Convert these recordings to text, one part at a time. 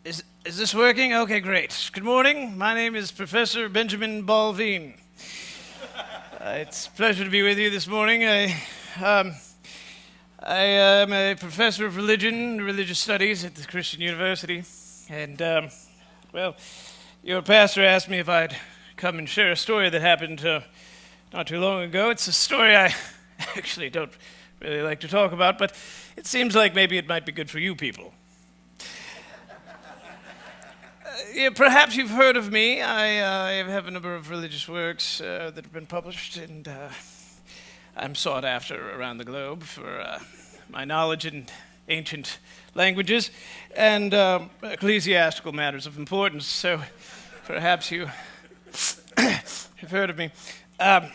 Is this working? Okay, great. Good morning. My name is Professor Benjamin Balveen. It's a pleasure to be with you this morning. I am a professor of religion and religious studies at the Christian University, and well, your pastor asked me if I'd come and share a story that happened not too long ago. It's a story I actually don't really like to talk about, but it seems like maybe it might be good for you people. Yeah, perhaps you've heard of me. I have a number of religious works that have been published, and I'm sought after around the globe for my knowledge in ancient languages and ecclesiastical matters of importance. So perhaps you have heard of me. The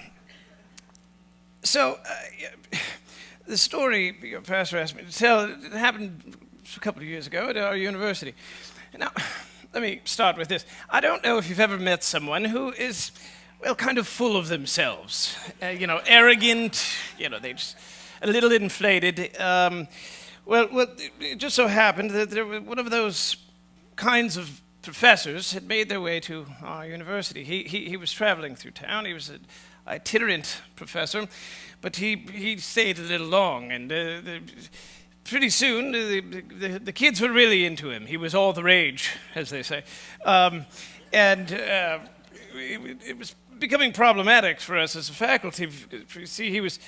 story your pastor asked me to tell, it happened a couple of years ago at our university. Now, let me start with this. I don't know if you've ever met someone who is, well, kind of full of themselves. Arrogant, they just a little inflated. It just so happened that one of those kinds of professors had made their way to our university. He was traveling through town. He was an itinerant professor, but he stayed a little long, and pretty soon, the kids were really into him. He was all the rage, as they say. It was becoming problematic for us as a faculty. You see, he was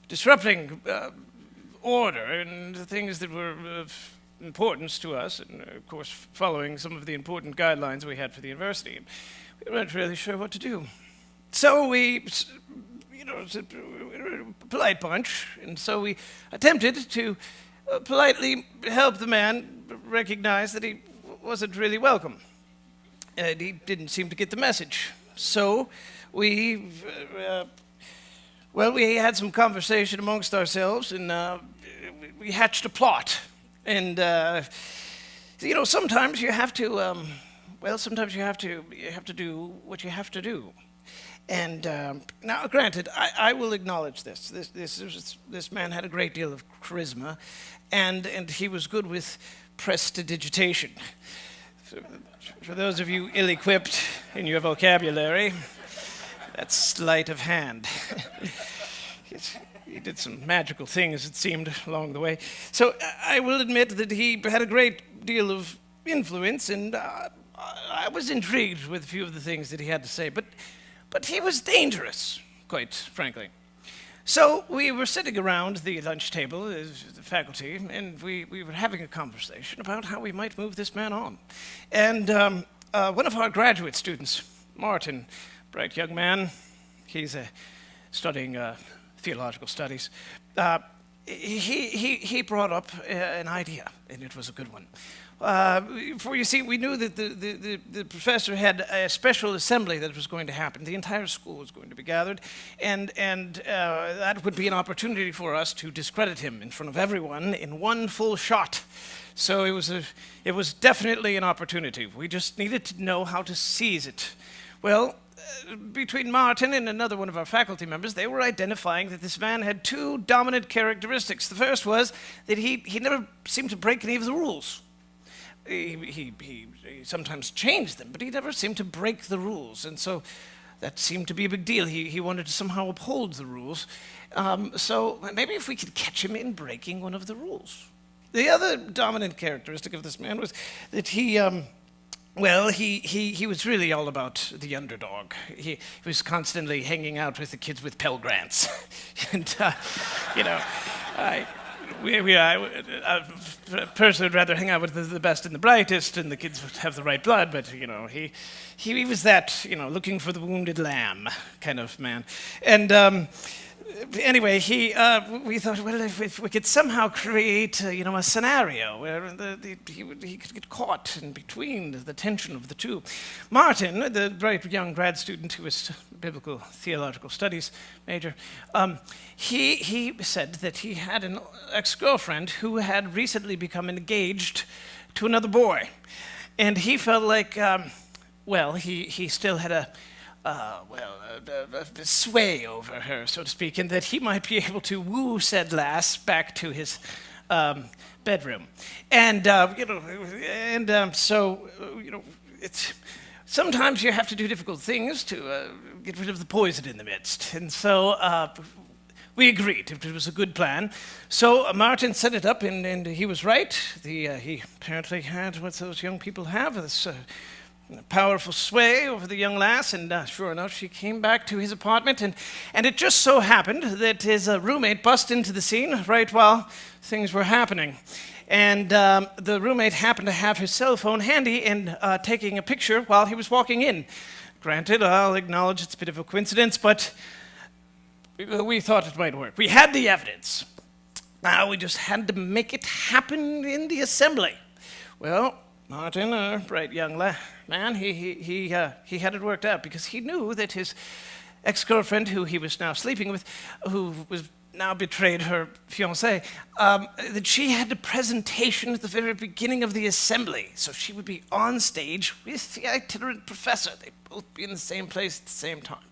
disrupting order and the things that were of importance to us, and of course, following some of the important guidelines we had for the university. We weren't really sure what to do. So we were a polite bunch, and so we attempted to politely help the man recognize that he wasn't really welcome. And he didn't seem to get the message. So we had some conversation amongst ourselves, and we hatched a plot. And sometimes you have to, you have to do what you have to do. And now, granted, I will acknowledge this. This man had a great deal of charisma, and he was good with prestidigitation. For those of you ill-equipped in your vocabulary, that's sleight of hand. He did some magical things, it seemed, along the way. So I will admit that he had a great deal of influence, and I was intrigued with a few of the things that he had to say. But he was dangerous, quite frankly. So we were sitting around the lunch table as the faculty, and we were having a conversation about how we might move this man on. And one of our graduate students, Martin, bright young man, he's studying theological studies, he brought up an idea, and it was a good one. For you see, we knew that the professor had a special assembly that was going to happen. The entire school was going to be gathered, and that would be an opportunity for us to discredit him in front of everyone in one full shot. So it was definitely an opportunity. We just needed to know how to seize it. Well, between Martin and another one of our faculty members, they were identifying that this man had two dominant characteristics. The first was that he never seemed to break any of the rules. He sometimes changed them, but he never seemed to break the rules, and so that seemed to be a big deal. He wanted to somehow uphold the rules, so maybe if we could catch him in breaking one of the rules. The other dominant characteristic of this man was that he was really all about the underdog. He was constantly hanging out with the kids with Pell Grants, and I personally would rather hang out with the best and the brightest, and the kids would have the right blood, but, he was that, looking for the wounded lamb kind of man. And anyway, we thought, well, if we could somehow create, a scenario where he could get caught in between the tension of the two. Martin, the bright young grad student who was a biblical theological studies major, he said that he had an ex-girlfriend who had recently become engaged to another boy, and he felt like, he still had a sway over her, so to speak, and that he might be able to woo said lass back to his bedroom. And, it's sometimes you have to do difficult things to get rid of the poison in the midst. And so we agreed it was a good plan. So Martin set it up, and he was right. He apparently had what those young people have, this powerful sway over the young lass, and sure enough, she came back to his apartment, and it just so happened that his roommate bust into the scene right while things were happening. And the roommate happened to have his cell phone handy and taking a picture while he was walking in. Granted, I'll acknowledge it's a bit of a coincidence, but we thought it might work. We had the evidence. Now we just had to make it happen in the assembly. Well, Martin, a bright young man, he had it worked out because he knew that his ex-girlfriend, who he was now sleeping with, who was now betrayed her fiancé, that she had a presentation at the very beginning of the assembly. So she would be on stage with the itinerant professor. They'd both be in the same place at the same time.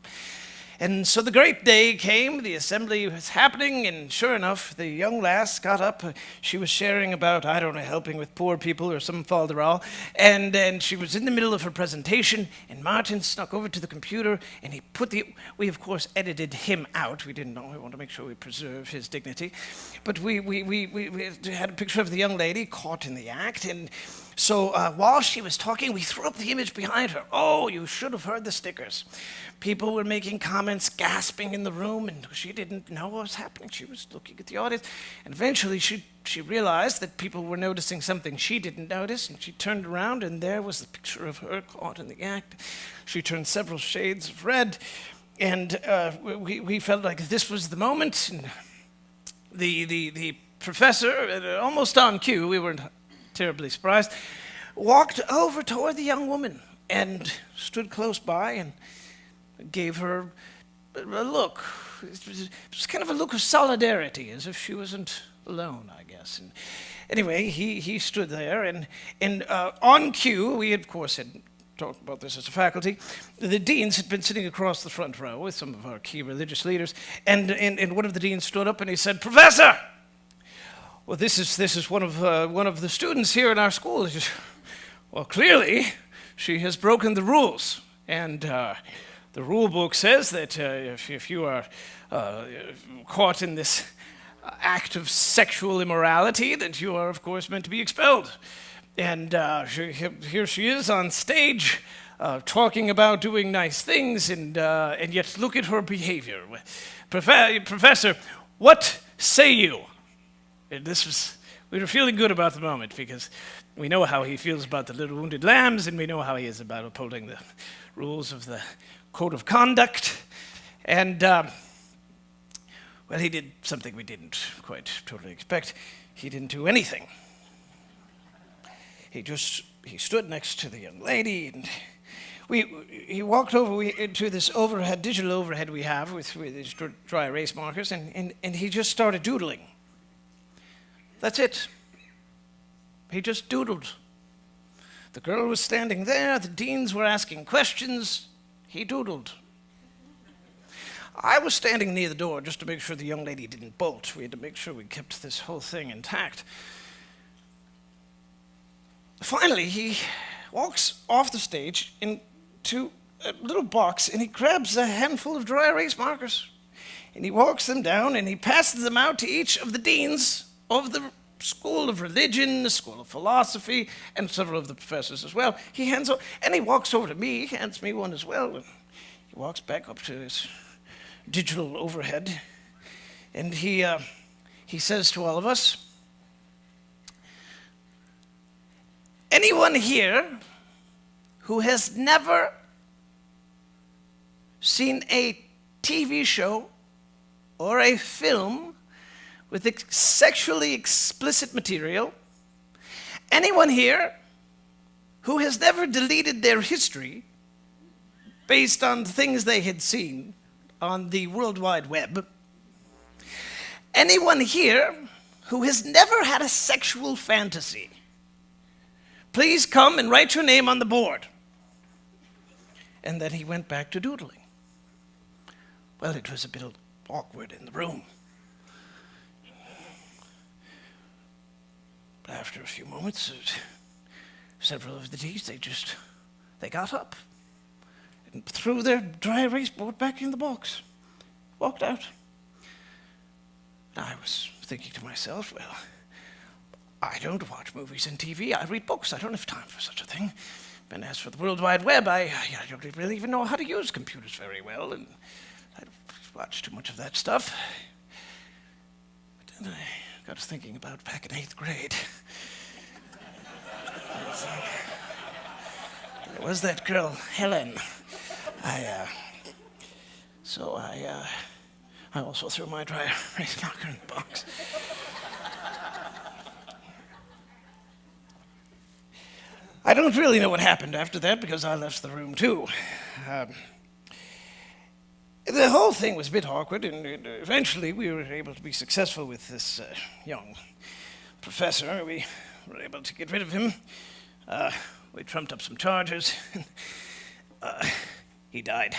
And so the great day came, the assembly was happening, and sure enough, the young lass got up. She was sharing about, I don't know, helping with poor people or some falderall. And then she was in the middle of her presentation, and Martin snuck over to the computer, and he we of course edited him out. We didn't know, we wanted to make sure we preserve his dignity. But we had a picture of the young lady caught in the act, and so while she was talking, we threw up the image behind her. Oh, you should have heard the stickers. People were making comments, gasping in the room, and she didn't know what was happening. She was looking at the audience, and eventually she realized that people were noticing something she didn't notice, and she turned around, and there was the picture of her caught in the act. She turned several shades of red, and we felt like this was the moment. And the professor, almost on cue, we weren't terribly surprised, walked over toward the young woman and stood close by and gave her a look. It was kind of a look of solidarity, as if she wasn't alone, I guess. And anyway, he stood there, and on cue, we of course had talked about this as a faculty. The deans had been sitting across the front row with some of our key religious leaders, and one of the deans stood up and he said, "Professor, well, this is one of the students here in our school. Well, clearly, she has broken the rules, and the rule book says that if you are caught in this act of sexual immorality, that you are, of course, meant to be expelled. And here she is on stage talking about doing nice things, and yet look at her behavior. Professor, what say you?" And we were feeling good about the moment because we know how he feels about the little wounded lambs, and we know how he is about upholding the rules of the code of conduct. And, well, he did something we didn't quite totally expect. He didn't do anything. He stood next to the young lady, and he walked over to this digital overhead we have with these dry erase markers, and he just started doodling. That's it. He just doodled. The girl was standing there, the deans were asking questions, he doodled. I was standing near the door just to make sure the young lady didn't bolt. We had to make sure we kept this whole thing intact. Finally, he walks off the stage into a little box, and he grabs a handful of dry erase markers, and he walks them down, and he passes them out to each of the deans of the School of Religion, the School of Philosophy, and several of the professors as well. He walks over to me, hands me one as well, and he walks back up to his digital overhead, and he says to all of us, "Anyone here who has never seen a TV show or a film with sexually explicit material, anyone here who has never deleted their history based on things they had seen on the World Wide Web, anyone here who has never had a sexual fantasy, please come and write your name on the board." And then he went back to doodling. Well, it was a bit awkward in the room. After a few moments, several of the D's, they got up and threw their dry erase board back in the box, walked out. And I was thinking to myself, well, I don't watch movies and TV. I read books. I don't have time for such a thing. And as for the World Wide Web, I don't really even know how to use computers very well, and I watch too much of that stuff. But then I got to thinking about back in 8th grade. There was that girl, Helen. I also threw my dry erase marker in the box. I don't really know what happened after that because I left the room too. The whole thing was a bit awkward, and eventually we were able to be successful with this young professor. We were able to get rid of him. We trumped up some charges. He died.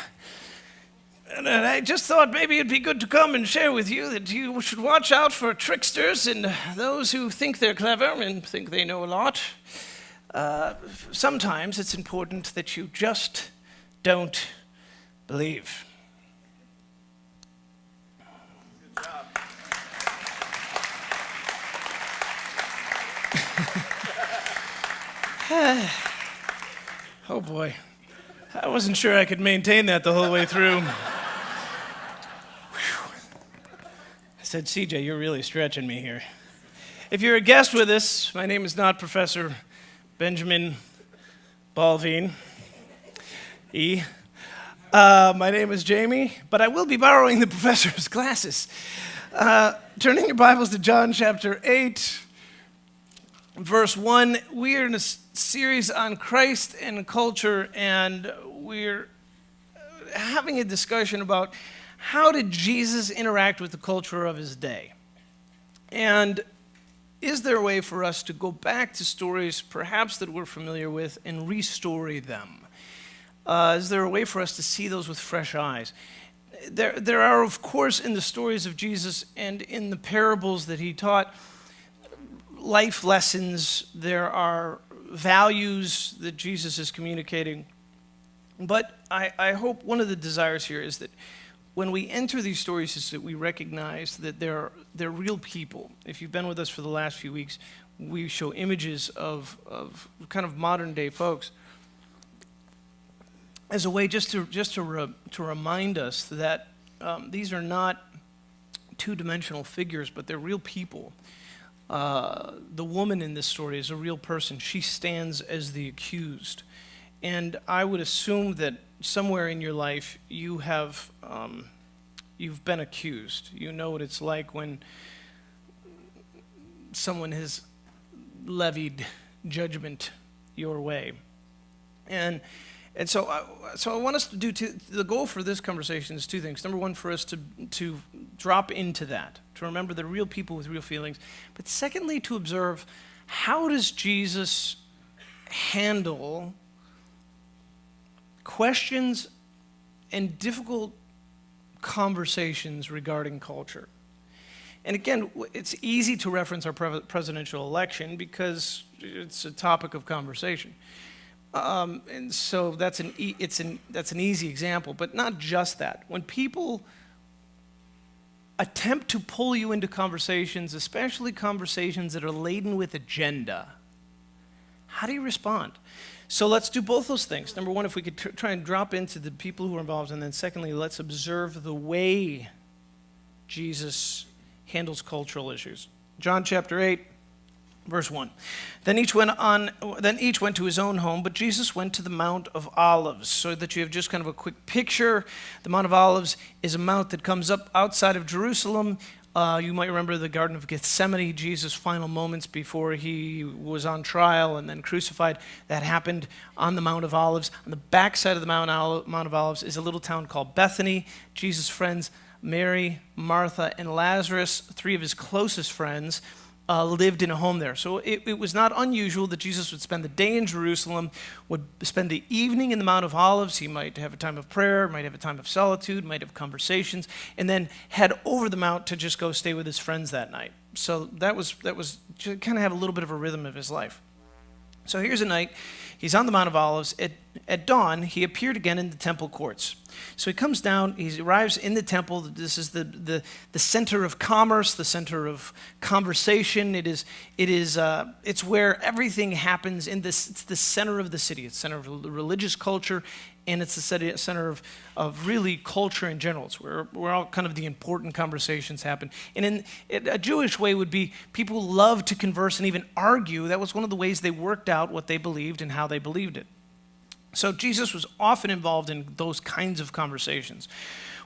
And I just thought maybe it'd be good to come and share with you that you should watch out for tricksters and those who think they're clever and think they know a lot. Sometimes it's important that you just don't believe. Good job. Oh boy, I wasn't sure I could maintain that the whole way through. I said, CJ, you're really stretching me here. If you're a guest with us, my name is not Professor Benjamin Balveen. My name is Jamie, but I will be borrowing the professor's glasses. Turning your Bibles to John chapter 8, verse 1. We are in a series on Christ and culture, and we're having a discussion about how did Jesus interact with the culture of his day? And is there a way for us to go back to stories perhaps that we're familiar with and restory them? Is there a way for us to see those with fresh eyes? There are, of course, in the stories of Jesus and in the parables that he taught, life lessons. There are values that Jesus is communicating. But I hope one of the desires here is that when we enter these stories is that we recognize that they're real people. If you've been with us for the last few weeks, we show images of kind of modern day folks as a way just to remind us that these are not two-dimensional figures, but they're real people. The woman in this story is a real person. She stands as the accused. And I would assume that somewhere in your life you have you've been accused. You know what it's like when someone has levied judgment your way. And so I want us to do the goal for this conversation is two things. Number one, for us to drop into that, to remember the real people with real feelings. But secondly, to observe how does Jesus handle questions and difficult conversations regarding culture. And again, it's easy to reference our presidential election because it's a topic of conversation. And so that's an easy example, but not just that. When people attempt to pull you into conversations, especially conversations that are laden with agenda, how do you respond? So let's do both those things. Number one, if we could try and drop into the people who are involved, and then secondly, let's observe the way Jesus handles cultural issues. John chapter 8, verse 1. Then each went to his own home, but Jesus went to the Mount of Olives. So that you have just kind of a quick picture, the Mount of Olives is a mount that comes up outside of Jerusalem. You might remember the Garden of Gethsemane, Jesus' final moments before he was on trial and then crucified. That happened on the Mount of Olives. On the backside of the Mount of Olives is a little town called Bethany. Jesus' friends, Mary, Martha, and Lazarus, three of his closest friends, lived in a home there. So it was not unusual that Jesus would spend the day in Jerusalem, would spend the evening in the Mount of Olives. He might have a time of prayer, might have a time of solitude, might have conversations, and then head over the mount to just go stay with his friends that night. So that was to kind of have a little bit of a rhythm of his life. So here's a night. He's on the Mount of Olives. At dawn, he appeared again in the temple courts. So he comes down. He arrives in the temple. This is the center of commerce, the center of conversation. It's where everything happens. It's the center of the city. It's the center of the religious culture, and it's the center of really culture in general. It's where all kind of the important conversations happen. And in a Jewish way would be people love to converse and even argue. That was one of the ways they worked out what they believed and how they believed it. So Jesus was often involved in those kinds of conversations.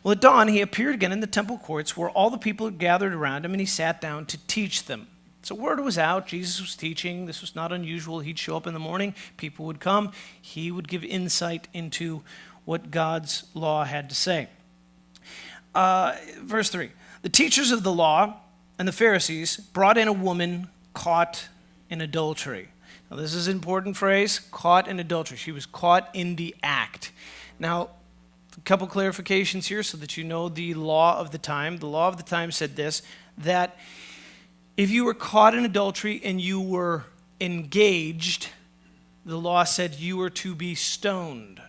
Well, at dawn, he appeared again in the temple courts where all the people had gathered around him, and he sat down to teach them. So word was out, Jesus was teaching. This was not unusual. He'd show up in the morning, people would come. He would give insight into what God's law had to say. Verse 3, the teachers of the law and the Pharisees brought in a woman caught in adultery. Now, this is an important phrase, caught in adultery. She was caught in the act. Now, a couple clarifications here so that you know the law of the time. The law of the time said this, that if you were caught in adultery and you were engaged, the law said you were to be stoned.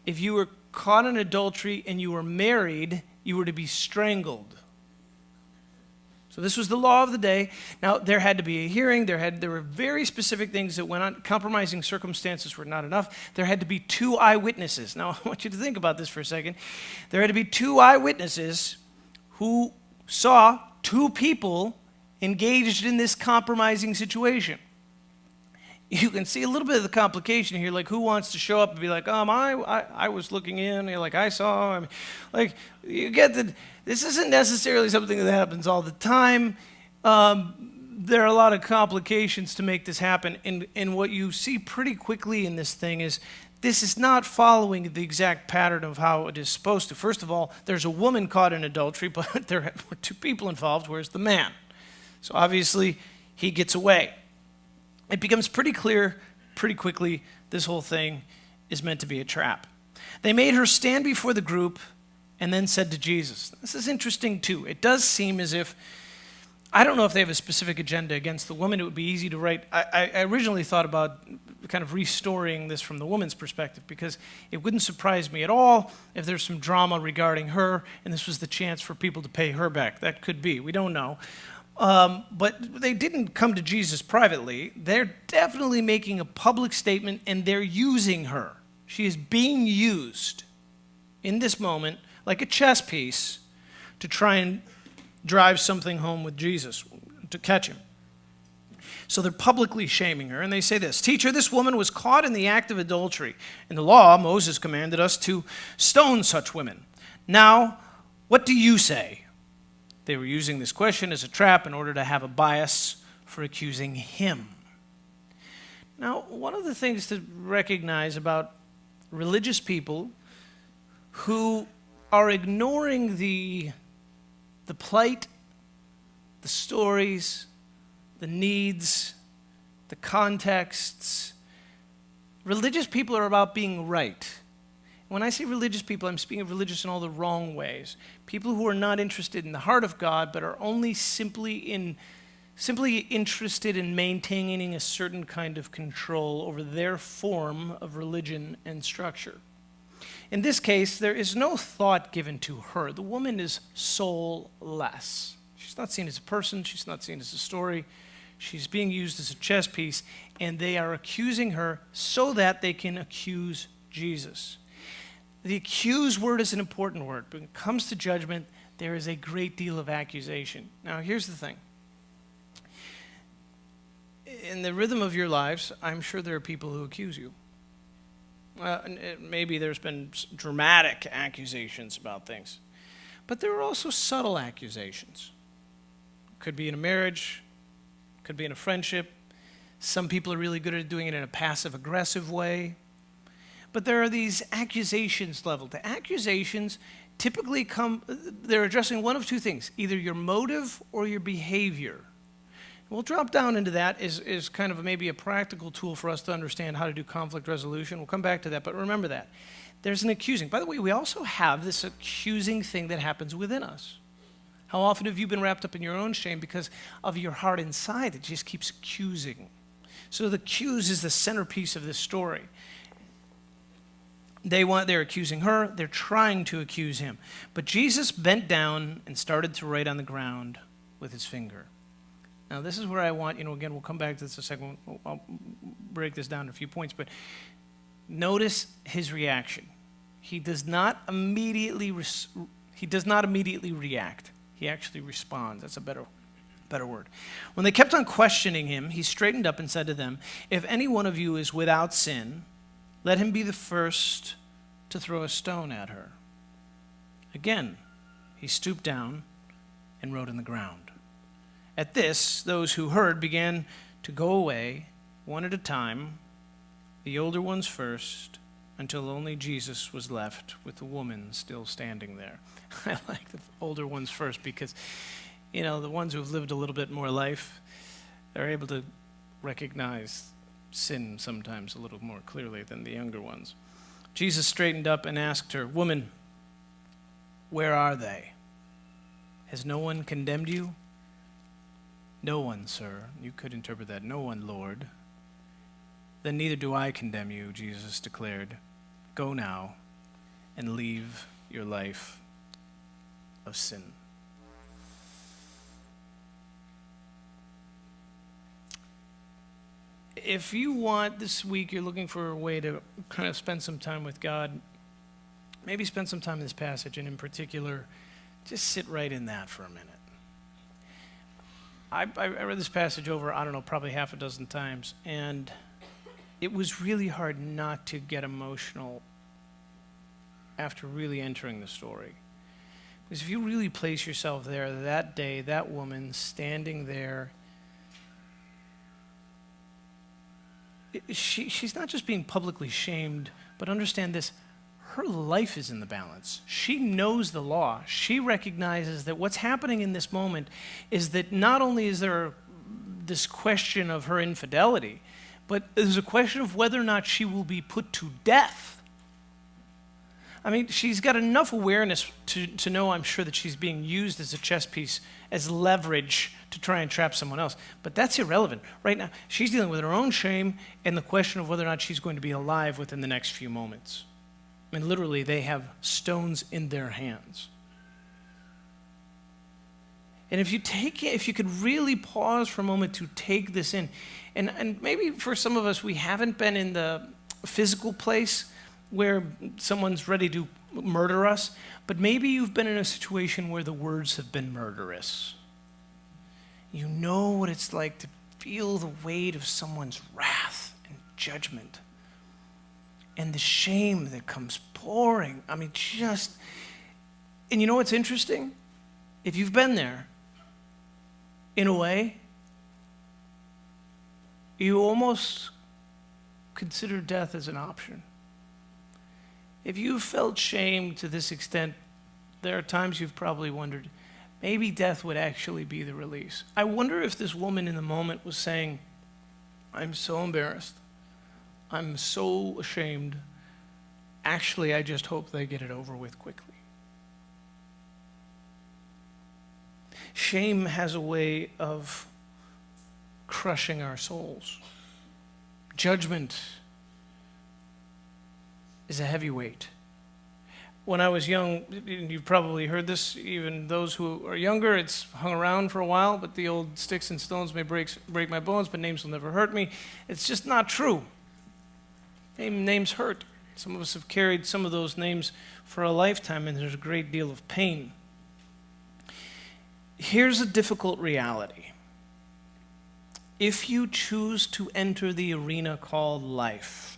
If you were caught in adultery and you were married, you were to be strangled. So this was the law of the day. Now, there had to be a hearing. There were very specific things that went on. Compromising circumstances were not enough. There had to be 2 eyewitnesses. Now, I want you to think about this for a second. There had to be 2 eyewitnesses who saw 2 people engaged in this compromising situation. You can see a little bit of the complication here, like who wants to show up and be like, I was looking in, like I saw. I mean, like, you get that this isn't necessarily something that happens all the time. There are a lot of complications to make this happen, and what you see pretty quickly in this thing is this is not following the exact pattern of how it is supposed to. First of all, there's a woman caught in adultery, but there were 2 people involved. Where's the man? So obviously, he gets away. It becomes pretty clear pretty quickly this whole thing is meant to be a trap. They made her stand before the group and then said to Jesus. This is interesting too. It does seem as if, I don't know if they have a specific agenda against the woman. It would be easy to write. I originally thought about kind of restoring this from the woman's perspective because it wouldn't surprise me at all if there's some drama regarding her and this was the chance for people to pay her back. That could be. We don't know. But they didn't come to Jesus privately. They're definitely making a public statement, and they're using her. She is being used in this moment like a chess piece to try and drive something home with Jesus, to catch him. So they're publicly shaming her, and they say this, "Teacher, this woman was caught in the act of adultery. In the law, Moses commanded us to stone such women. Now, what do you say?" They were using this question as a trap in order to have a bias for accusing him. Now, one of the things to recognize about religious people who are ignoring the plight, the stories, the needs, the contexts, religious people are about being right. When I say religious people, I'm speaking of religious in all the wrong ways. People who are not interested in the heart of God, but are only simply interested in maintaining a certain kind of control over their form of religion and structure. In this case, there is no thought given to her. The woman is soulless. She's not seen as a person. She's not seen as a story. She's being used as a chess piece, and they are accusing her so that they can accuse Jesus. The accuse word is an important word. When it comes to judgment, there is a great deal of accusation. Now, here's the thing. In the rhythm of your lives, I'm sure there are people who accuse you. Maybe there's been dramatic accusations about things. But there are also subtle accusations. Could be in a marriage, could be in a friendship. Some people are really good at doing it in a passive-aggressive way. But there are these accusations leveled. The accusations typically they're addressing one of 2 things, either your motive or your behavior. We'll drop down into that as kind of maybe a practical tool for us to understand how to do conflict resolution. We'll come back to that, but remember that. There's an accusing. By the way, we also have this accusing thing that happens within us. How often have you been wrapped up in your own shame because of your heart inside that just keeps accusing? So the accuse is the centerpiece of this story. They're accusing her, they're trying to accuse him. But Jesus bent down and started to write on the ground with his finger. Now this is where I want, again, we'll come back to this in a second. I'll break this down in a few points, but notice his reaction. He does not immediately react. He actually responds. That's a better word. When they kept on questioning him, he straightened up and said to them, "If any one of you is without sin, let him be the first to throw a stone at her." Again, he stooped down and wrote on the ground. At this, those who heard began to go away, one at a time, the older ones first, until only Jesus was left with the woman still standing there. I like the older ones first because, the ones who have lived a little bit more life, they're able to recognize sin sometimes a little more clearly than the younger ones. Jesus straightened up and asked her, "Woman, where are they? Has no one condemned you?" "No one, sir." You could interpret that. "No one, Lord." "Then neither do I condemn you," Jesus declared. "Go now and leave your life of sin." If you want this week, you're looking for a way to kind of spend some time with God, maybe spend some time in this passage, and in particular, just sit right in that for a minute. I read this passage over, probably half a dozen times, and it was really hard not to get emotional after really entering the story. Because if you really place yourself there, that day, that woman standing there, she's not just being publicly shamed, but understand this, her life is in the balance. She knows the law. She recognizes that what's happening in this moment is that not only is there this question of her infidelity, but there's a question of whether or not she will be put to death. I mean, she's got enough awareness to know, I'm sure, that she's being used as a chess piece, as leverage to try and trap someone else. But that's irrelevant. Right now, she's dealing with her own shame and the question of whether or not she's going to be alive within the next few moments. I mean, literally, they have stones in their hands. And if you could really pause for a moment to take this in, and maybe for some of us, we haven't been in the physical place where someone's ready to murder us, but maybe you've been in a situation where the words have been murderous. You know what it's like to feel the weight of someone's wrath and judgment and the shame that comes pouring. I mean, and you know what's interesting? If you've been there, in a way, you almost consider death as an option. If you've felt shame to this extent, there are times you've probably wondered, maybe death would actually be the release. I wonder if this woman in the moment was saying, I'm so embarrassed. I'm so ashamed. Actually, I just hope they get it over with quickly. Shame has a way of crushing our souls. Judgment is a heavy weight. When I was young, you've probably heard this, even those who are younger, it's hung around for a while, but the old sticks and stones may break my bones, but names will never hurt me. It's just not true. Names hurt. Some of us have carried some of those names for a lifetime, and there's a great deal of pain. Here's a difficult reality. If you choose to enter the arena called life,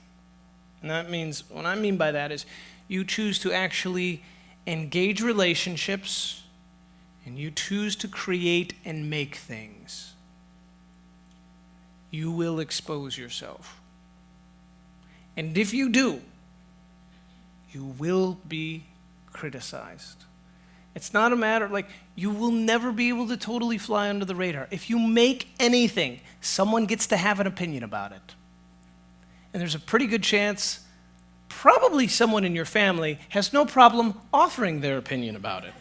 and that means, what I mean by that is you choose to actually engage relationships and you choose to create and make things, you will expose yourself. And if you do, you will be criticized. It's not a matter, you will never be able to totally fly under the radar. If you make anything, someone gets to have an opinion about it. And there's a pretty good chance, probably someone in your family has no problem offering their opinion about it.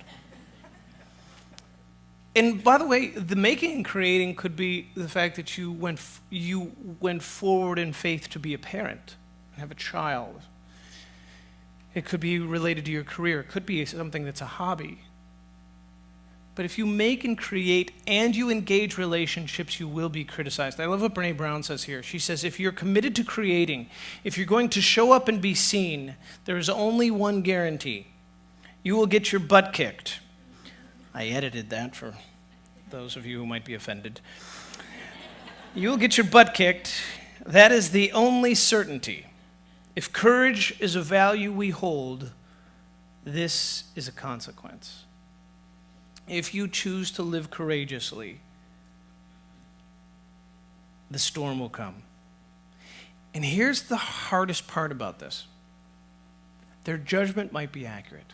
And by the way, the making and creating could be the fact that you went forward in faith to be a parent, have a child. It could be related to your career. It could be something that's a hobby. But if you make and create and you engage relationships, you will be criticized. I love what Brene Brown says here. She says, if you're committed to creating, if you're going to show up and be seen, there is only one guarantee. You will get your butt kicked. I edited that for those of you who might be offended. You will get your butt kicked. That is the only certainty. If courage is a value we hold, this is a consequence. If you choose to live courageously, the storm will come. And here's the hardest part about this. Their judgment might be accurate.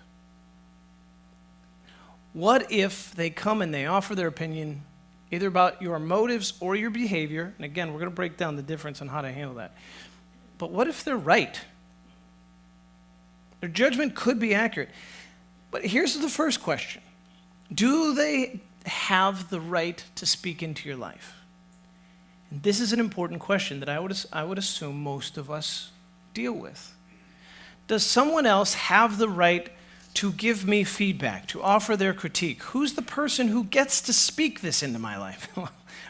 What if they come and they offer their opinion either about your motives or your behavior? And again, we're going to break down the difference on how to handle that. But what if they're right? Their judgment could be accurate. But here's the first question. Do they have the right to speak into your life? And this is an important question that I would assume most of us deal with. Does someone else have the right to give me feedback, to offer their critique? Who's the person who gets to speak this into my life?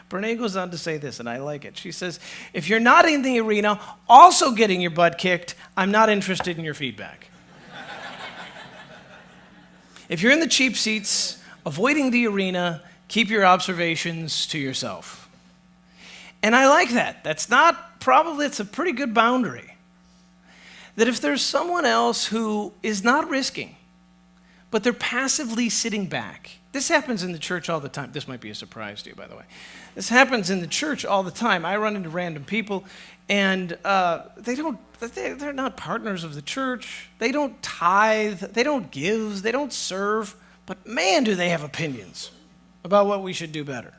Brene goes on to say this, and I like it. She says, if you're not in the arena also getting your butt kicked, I'm not interested in your feedback. If you're in the cheap seats, avoiding the arena, keep your observations to yourself. And I like that. It's a pretty good boundary. That if there's someone else who is not risking, but they're passively sitting back. This happens in the church all the time. This might be a surprise to you, by the way. This happens in the church all the time. I run into random people, and they're not partners of the church. They don't tithe. They don't give. They don't serve. But man, do they have opinions about what we should do better.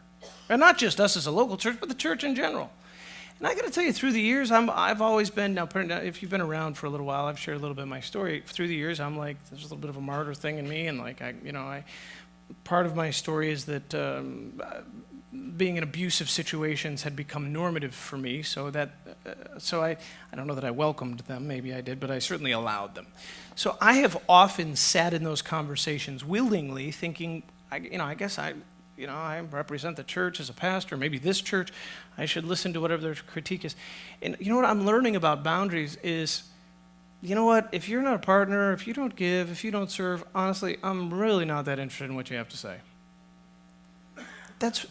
And not just us as a local church, but the church in general. And I got to tell you, through the years, I've always been, now if you've been around for a little while, I've shared a little bit of my story. Through the years, I'm like, there's a little bit of a martyr thing in me, and like, part of my story is that being in abusive situations had become normative for me, so I don't know that I welcomed them, maybe I did, but I certainly allowed them. So I have often sat in those conversations willingly, thinking, I represent the church as a pastor, maybe this church. I should listen to whatever their critique is. And you know what I'm learning about boundaries is, you know what, if you're not a partner, if you don't give, if you don't serve, honestly, I'm really not that interested in what you have to say. That's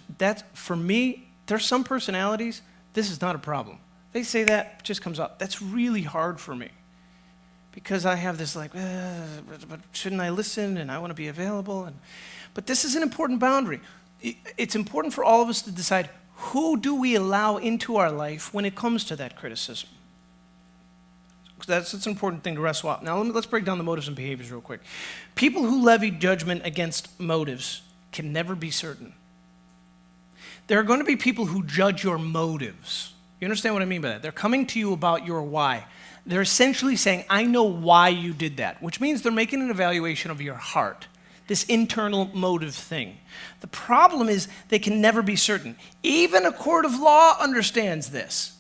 for me, there's some personalities, this is not a problem. They say that, it just comes up. That's really hard for me. Because I have this like, but shouldn't I listen, and I want to be available, but this is an important boundary. It's important for all of us to decide, who do we allow into our life when it comes to that criticism? That's an important thing to wrestle out. Now let's break down the motives and behaviors real quick. People who levy judgment against motives can never be certain. There are going to be people who judge your motives. You understand what I mean by that? They're coming to you about your why. They're essentially saying, I know why you did that, which means they're making an evaluation of your heart. This internal motive thing. The problem is they can never be certain. Even a court of law understands this.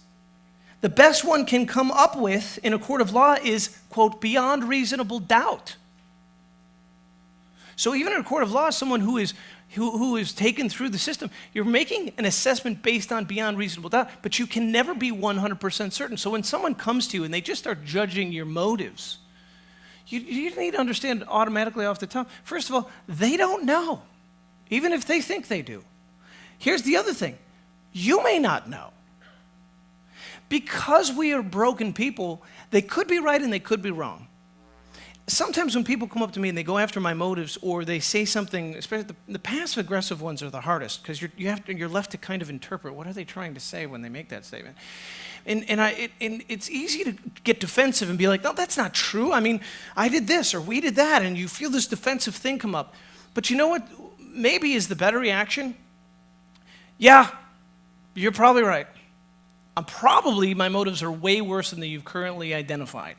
The best one can come up with in a court of law is, quote, beyond reasonable doubt. So even in a court of law, someone who is taken through the system, you're making an assessment based on beyond reasonable doubt, but you can never be 100% certain. So when someone comes to you and they just start judging your motives, you need to understand automatically off the top. First of all, they don't know, even if they think they do. Here's the other thing. You may not know. Because we are broken people, they could be right and they could be wrong. Sometimes when people come up to me and they go after my motives, or they say something, especially the passive-aggressive ones are the hardest, because you're left to kind of interpret, what are they trying to say when they make that statement? And it's easy to get defensive and be like, no, that's not true. I mean, I did this or we did that, and you feel this defensive thing come up. But you know what maybe is the better reaction? Yeah, you're probably right. My motives are way worse than you've currently identified.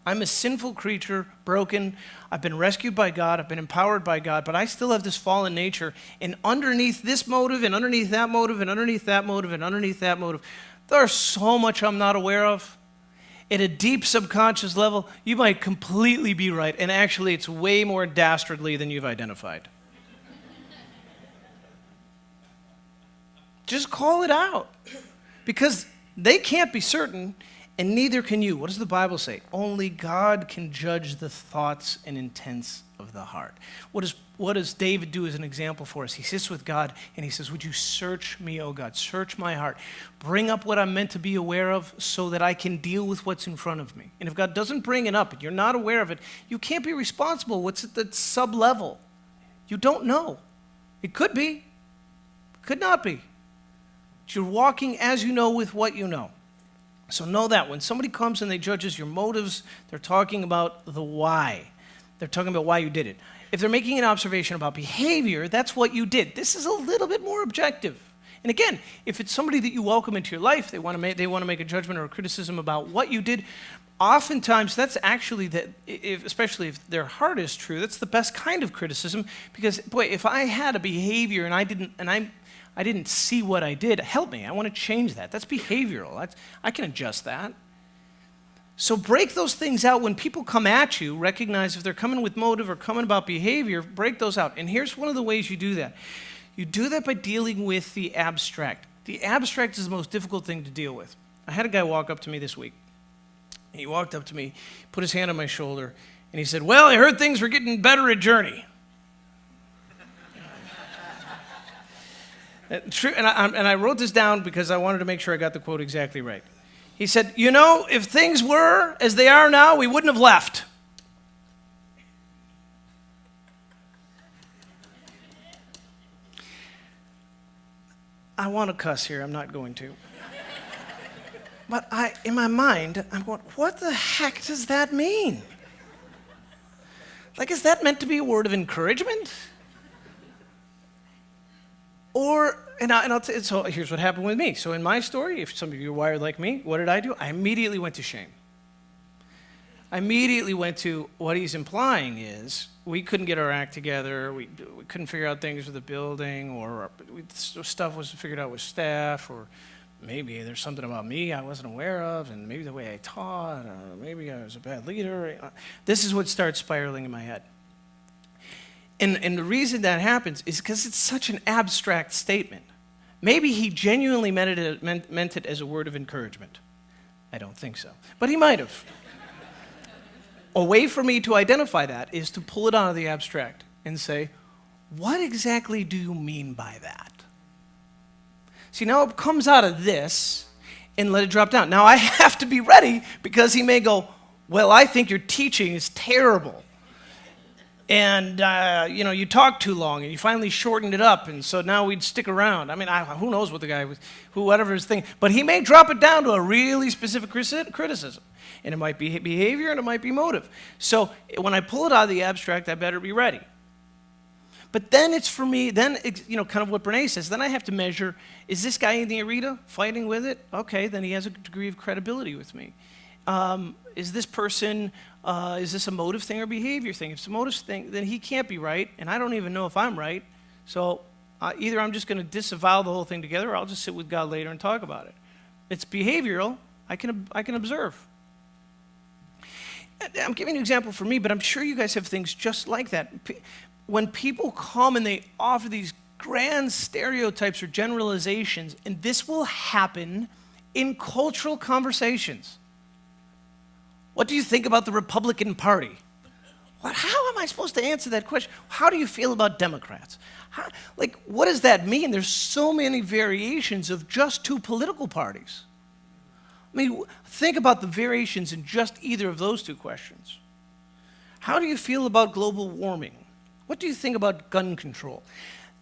I'm a sinful creature, broken. I've been rescued by God. I've been empowered by God, but I still have this fallen nature. And underneath this motive, and underneath that motive, and underneath that motive, and underneath that motive, there's so much I'm not aware of. At a deep subconscious level, you might completely be right, and actually it's way more dastardly than you've identified. Just call it out, because they can't be certain, and neither can you. What does the Bible say? Only God can judge the thoughts and intents of the heart. What does David do as an example for us? He sits with God and he says, would you search me, O God, search my heart. Bring up what I'm meant to be aware of so that I can deal with what's in front of me. And if God doesn't bring it up and you're not aware of it, you can't be responsible. What's at the sub-level? You don't know. It could be. It could not be. But you're walking as you know with what you know. So know that when somebody comes and they judges your motives, they're talking about the why. They're talking about why you did it. If they're making an observation about behavior, that's what you did. This is a little bit more objective. And again, if it's somebody that you welcome into your life, they want to make a judgment or a criticism about what you did, oftentimes that's actually, especially if their heart is true, that's the best kind of criticism. Because, boy, if I had a behavior and I didn't see what I did, help me. I want to change that. That's behavioral. I can adjust that. So break those things out. When people come at you, recognize if they're coming with motive or coming about behavior, break those out. And here's one of the ways you do that. You do that by dealing with the abstract. The abstract is the most difficult thing to deal with. I had a guy walk up to me this week. He walked up to me, put his hand on my shoulder, and he said, well, I heard things were getting better at Journey. True, and I wrote this down because I wanted to make sure I got the quote exactly right. He said, you know, if things were as they are now, we wouldn't have left. I want to cuss here. I'm not going to. But in my mind, I'm going, what the heck does that mean? Like, is that meant to be a word of encouragement? I'll tell you, so here's what happened with me. So in my story, if some of you are wired like me, what did I do? I immediately went to shame. I immediately went to what he's implying is we couldn't get our act together, we couldn't figure out things with the building, or stuff wasn't figured out with staff, or maybe there's something about me I wasn't aware of, and maybe the way I taught, or maybe I was a bad leader. This is what starts spiraling in my head. And the reason that happens is because it's such an abstract statement. Maybe he genuinely meant it as a word of encouragement. I don't think so. But he might have. A way for me to identify that is to pull it out of the abstract and say, what exactly do you mean by that? See, now it comes out of this and let it drop down. Now I have to be ready because he may go, well, I think your teaching is terrible. And, you talked too long, and you finally shortened it up, and so now we'd stick around. I mean, who knows what the guy was, whatever his thing. But he may drop it down to a really specific criticism. And it might be behavior, and it might be motive. So when I pull it out of the abstract, I better be ready. But then it's for me, kind of what Brene says, then I have to measure, is this guy in the arena fighting with it? Okay, then he has a degree of credibility with me. Is this person, is this a motive thing or behavior thing? If it's a motive thing, then he can't be right, and I don't even know if I'm right. So either I'm just going to disavow the whole thing together, or I'll just sit with God later and talk about it. It's behavioral. I can observe. I'm giving you an example for me, but I'm sure you guys have things just like that. When people come and they offer these grand stereotypes or generalizations, and this will happen in cultural conversations. What do you think about the Republican Party? How am I supposed to answer that question? How do you feel about Democrats? What does that mean? There's so many variations of just two political parties. I mean, think about the variations in just either of those two questions. How do you feel about global warming? What do you think about gun control?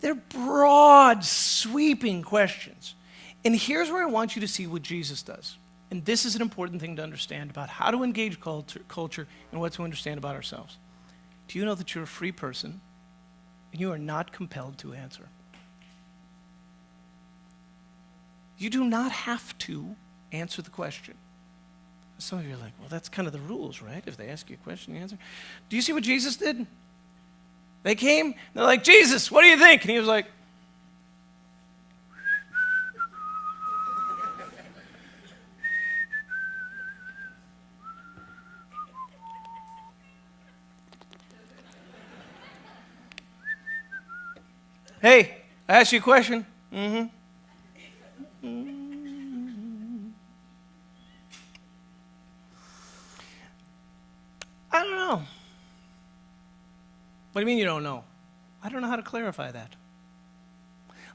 They're broad, sweeping questions. And here's where I want you to see what Jesus does. And this is an important thing to understand about how to engage culture and what to understand about ourselves. Do you know that you're a free person and you are not compelled to answer? You do not have to answer the question. Some of you are like, well, that's kind of the rules, right? If they ask you a question, you answer. Do you see what Jesus did? They came, they're like, Jesus, what do you think? And he was like, hey, I asked you a question. Mm-hmm. I don't know. What do you mean you don't know? I don't know how to clarify that.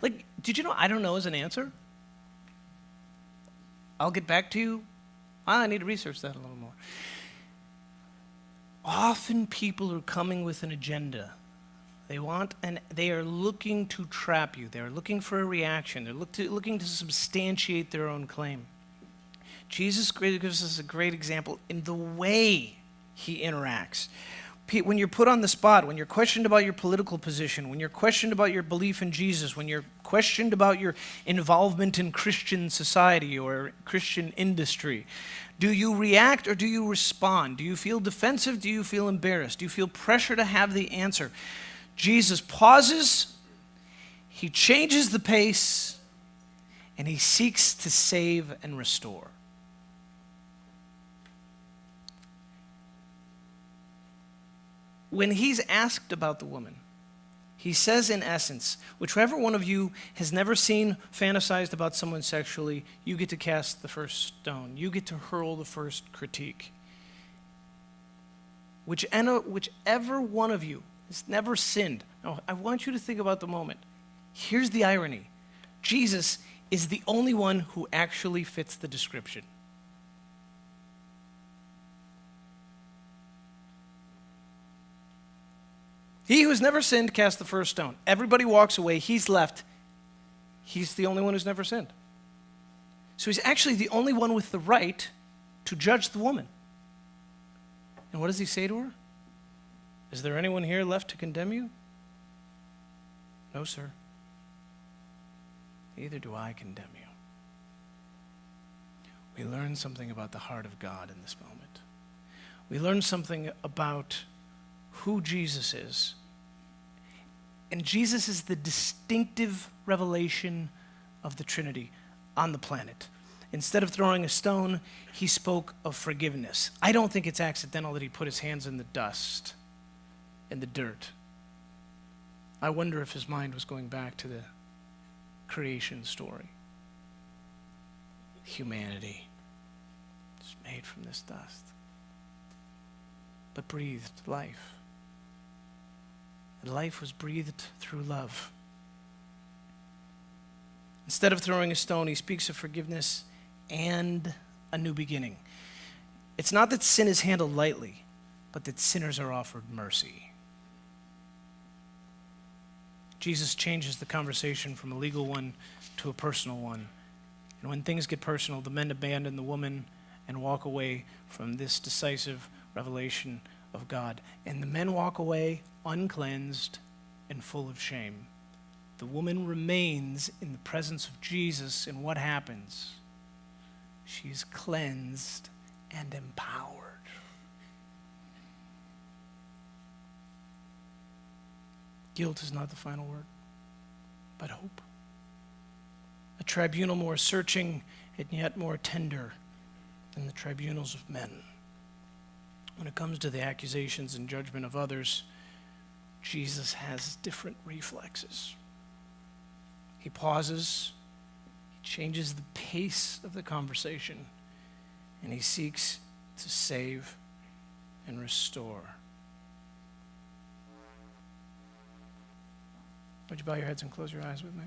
Like, did you know I don't know is an answer? I'll get back to you. I need to research that a little more. Often people are coming with an agenda. They are looking to trap you. They're looking for a reaction. They're looking to substantiate their own claim. Jesus gives us a great example in the way he interacts. When you're put on the spot, when you're questioned about your political position, when you're questioned about your belief in Jesus, when you're questioned about your involvement in Christian society or Christian industry, do you react or do you respond? Do you feel defensive? Do you feel embarrassed? Do you feel pressure to have the answer? Jesus pauses, he changes the pace, and he seeks to save and restore. When he's asked about the woman, he says in essence, whichever one of you has never seen fantasized about someone sexually, you get to cast the first stone. You get to hurl the first critique. Whichever one of you has never sinned. Now, I want you to think about the moment. Here's the irony. Jesus is the only one who actually fits the description. He who has never sinned cast the first stone. Everybody walks away. He's left. He's the only one who's never sinned. So he's actually the only one with the right to judge the woman. And what does he say to her? Is there anyone here left to condemn you? No, sir. Neither do I condemn you. We learn something about the heart of God in this moment. We learn something about who Jesus is. And Jesus is the distinctive revelation of the Trinity on the planet. Instead of throwing a stone, he spoke of forgiveness. I don't think it's accidental that he put his hands in the dust, in the dirt. I wonder if his mind was going back to the creation story. Humanity is made from this dust, but breathed life. And life was breathed through love. Instead of throwing a stone, he speaks of forgiveness and a new beginning. It's not that sin is handled lightly, but that sinners are offered mercy. Jesus changes the conversation from a legal one to a personal one. And when things get personal, the men abandon the woman and walk away from this decisive revelation of God. And the men walk away uncleansed and full of shame. The woman remains in the presence of Jesus, and what happens? She's cleansed and empowered. Guilt is not the final word, but hope. A tribunal more searching and yet more tender than the tribunals of men. When it comes to the accusations and judgment of others, Jesus has different reflexes. He pauses, he changes the pace of the conversation, and he seeks to save and restore. Would you bow your heads and close your eyes with me?